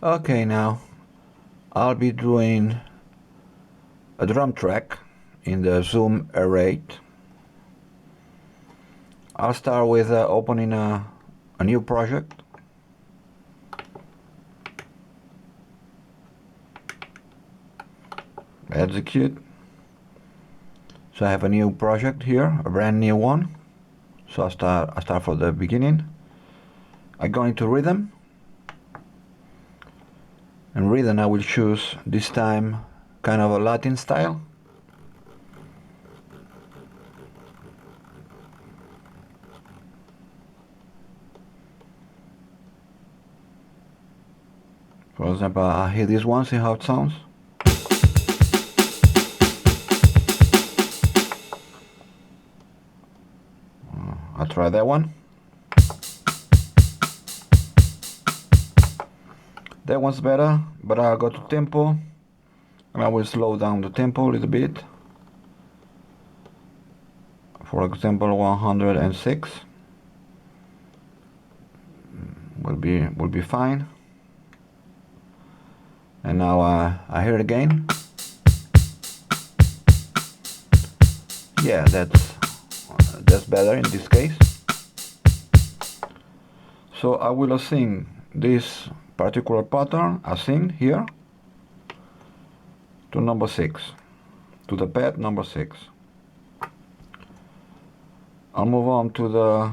Okay, now I'll be doing a drum track in the Zoom R-8. I'll start with opening a new project. Execute. So I have a new project here, a brand new one. So I start from the beginning. I go into rhythm. And rhythm I will choose this time kind of a Latin style. For example, I hear this one, see how it sounds. I'll try that one. That one's better, but I'll go to tempo and I will slow down the tempo a little bit. For example, 106 will be fine. And now I hear it again. Yeah, that's better in this case. So I will assign this particular pattern, assign here, to number 6, to the pad number 6. I'll move on to the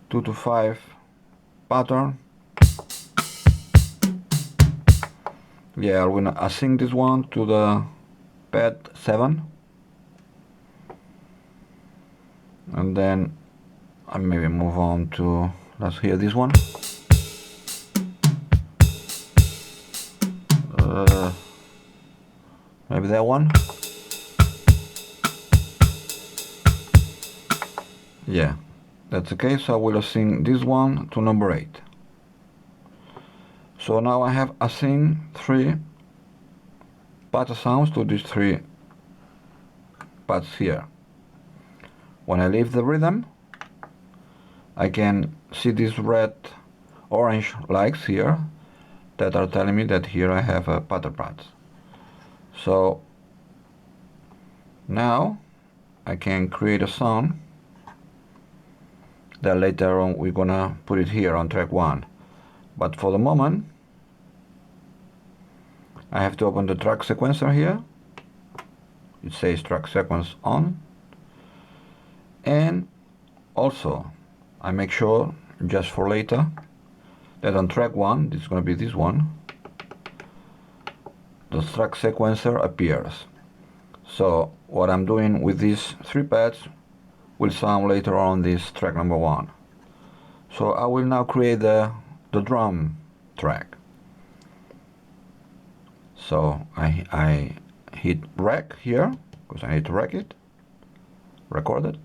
2 to 5 pattern. Yeah, I'm gonna assign this one to the pad 7. And then I maybe move on to, let's hear this one. Maybe that one. Yeah, that's okay. So I will assign this one to number 8. So now I have assigned 3 pattern sounds to these 3 pads here. When I leave the rhythm, I can see these red orange lights here that are telling me that here I have a pattern pads. So now I can create a sound that later on we're gonna put it here on track 1. But for the moment I have to open the track sequencer here. It says track sequence on. And also I make sure, just for later, that on track 1, this is going to be this one, the track sequencer appears. So what I'm doing with these 3 pads will sound later on this track number 1. So I will now create the drum track. So I hit rec here, because I need to rec it, record it.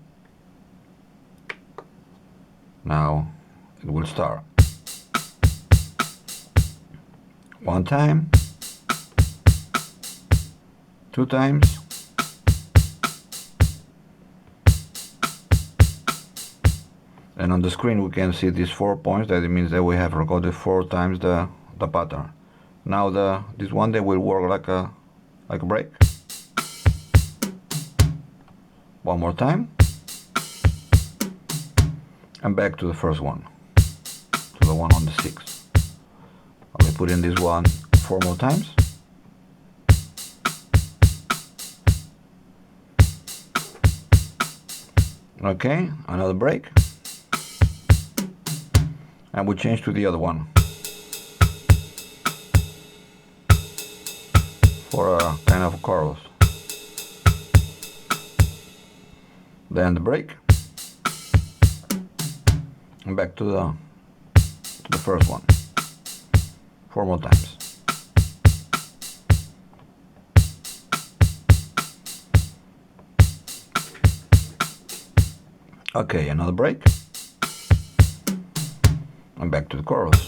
Now it will start. 1 time, 2 times, and on the screen we can see these 4 points. That it means that we have recorded 4 times the pattern. Now this one day will work like a break. 1 more time, and back to the first one, to the one on the 6. I will put in this one 4 more times. Okay, another break, and we change to the other one for a kind of a chorus. Then the break, and back to the first one 4 more times. Okay, another break, and back to the chorus.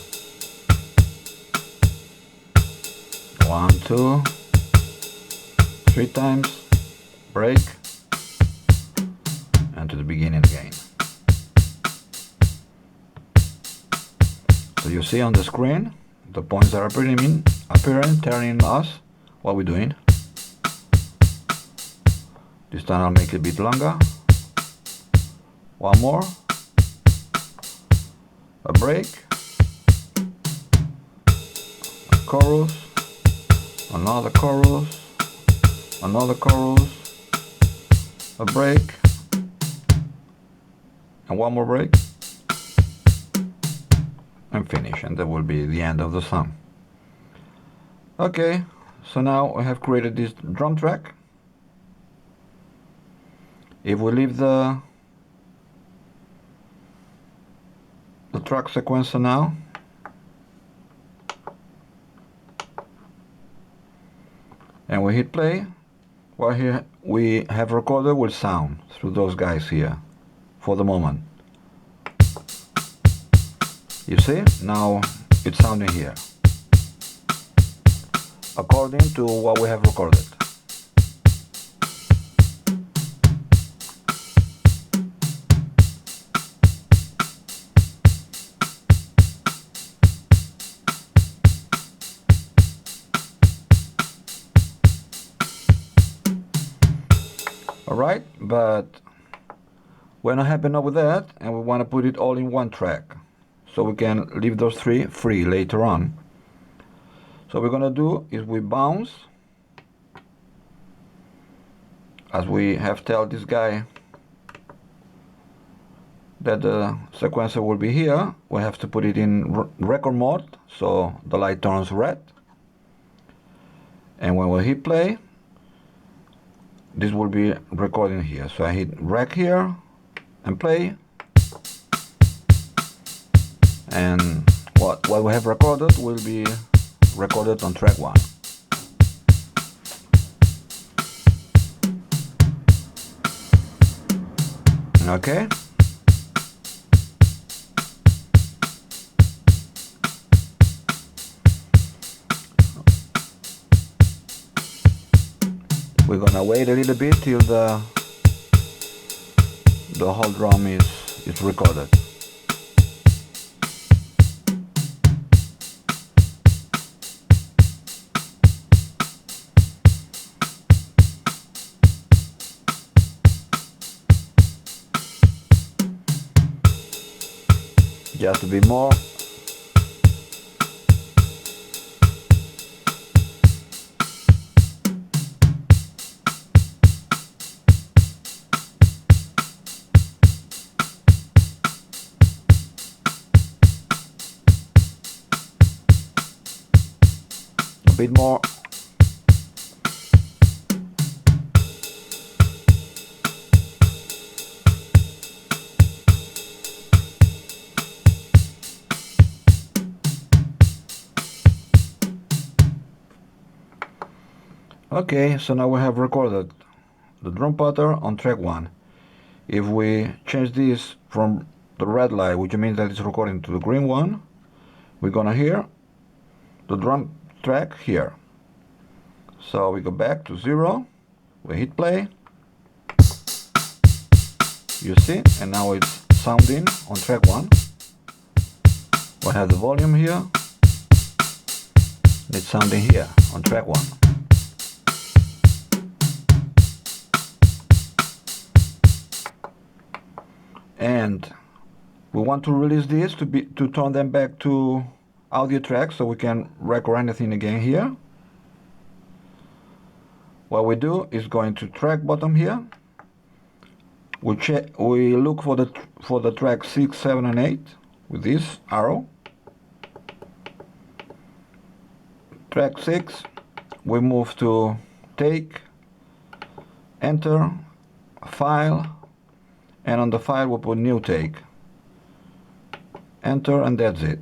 1, 2, 3 times, break, and to the beginning again. So you see on the screen the points that are appearing telling us what we're doing. This time I'll make it a bit longer. One more. A break. A chorus. Another chorus. Another chorus. A break. And one more break. And finish. And that will be the end of the song. Okay, so now I have created this drum track. If we leave the track sequencer now, and we hit play, what here we have recorded will sound through those guys here for the moment. You see, now it's sounding here according to what we have recorded. Alright, but we're not happy enough with that, and we want to put it all in one track so we can leave those three free later on. So what we're gonna do is we bounce, as we have told this guy that the sequencer will be here. We have to put it in record mode so the light turns red, and when we hit play, this will be recording here. So I hit rec here and play, and what we have recorded will be recorded on track 1. Okay. We're gonna wait a little bit till the whole drum is recorded. Just a bit more. A bit more. Okay, so now we have recorded the drum pattern on track 1. If we change this from the red light, which means that it's recording, to the green one, we're gonna hear the drum track here. So we go back to 0, we hit play, you see, and now it's sounding on track 1. We have the volume here, and it's sounding here on track 1. And we want to release this to turn them back to audio tracks so we can record anything again here. What we do is going to track bottom here. We look for the track 6, 7, and 8 with this arrow. Track 6, we move to take, enter, file, and on the file we put new take, enter, and that's it.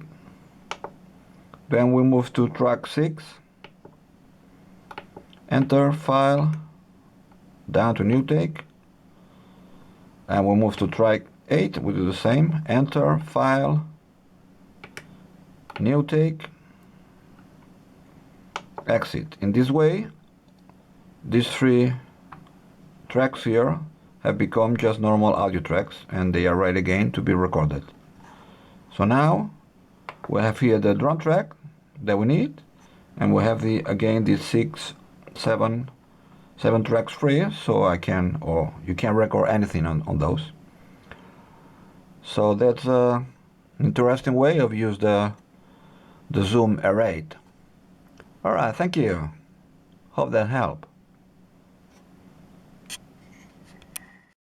Then we move to track 6, enter, file, down to new take, and we move to track 8, we do the same, enter, file, new take, exit. In this way, these 3 tracks here have become just normal audio tracks, and they are ready again to be recorded. So now we have here the drum track that we need, and we have again the 7 tracks free, so I can, or you can record anything on those. So that's an interesting way of use the Zoom R-8. Alright, thank you. Hope that helped.